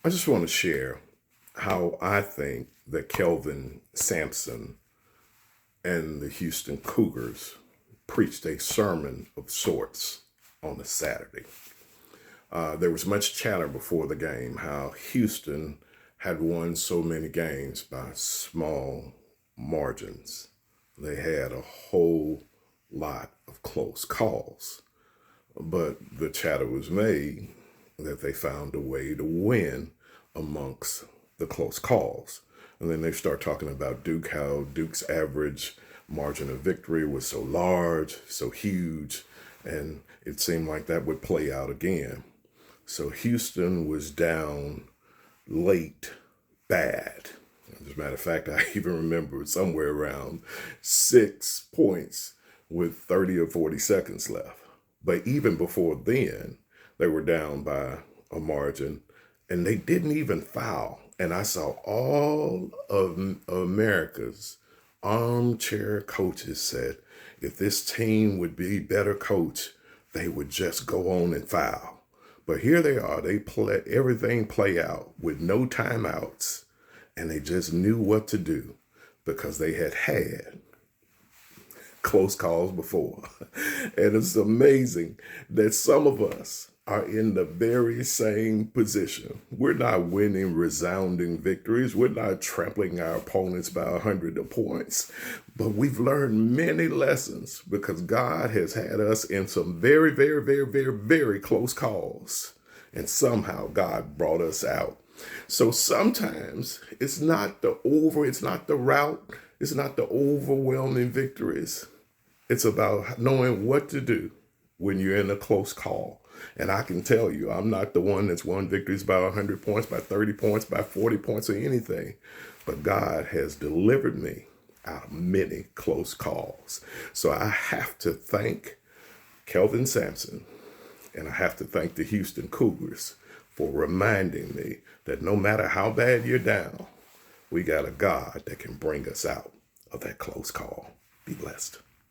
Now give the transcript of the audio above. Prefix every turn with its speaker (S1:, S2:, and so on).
S1: I just want to share how I think that Kelvin Sampson and the Houston Cougars preached a sermon of sorts on a Saturday. There was much chatter before the game how Houston had won so many games by small margins. They had a whole lot of close calls, but the chatter was made that they found a way to win amongst the close calls. And then they start talking about Duke, how Duke's average margin of victory was so large, so huge, and it seemed like that would play out again. So Houston was down late, bad. As a matter of fact, I even remember somewhere around 6 points with 30 or 40 seconds left. But even before then, they were down by a margin and they didn't even foul. And I saw all of America's armchair coaches said, if this team would be better coached, they would just go on and foul. But here they are, they let everything play out with no timeouts, and they just knew what to do because they had close calls before. And it's amazing that some of us are in the very same position. We're not winning resounding victories. We're not trampling our opponents by 100 points, but we've learned many lessons because God has had us in some very, very, very, very, very close calls. And somehow God brought us out. So sometimes it's not the route, it's not the overwhelming victories. It's about knowing what to do when you're in a close call. And I can tell you, I'm not the one that's won victories by 100 points, by 30 points, by 40 points or anything. But God has delivered me out of many close calls. So I have to thank Kelvin Sampson and I have to thank the Houston Cougars for reminding me that no matter how bad you're down, we got a God that can bring us out of that close call. Be blessed.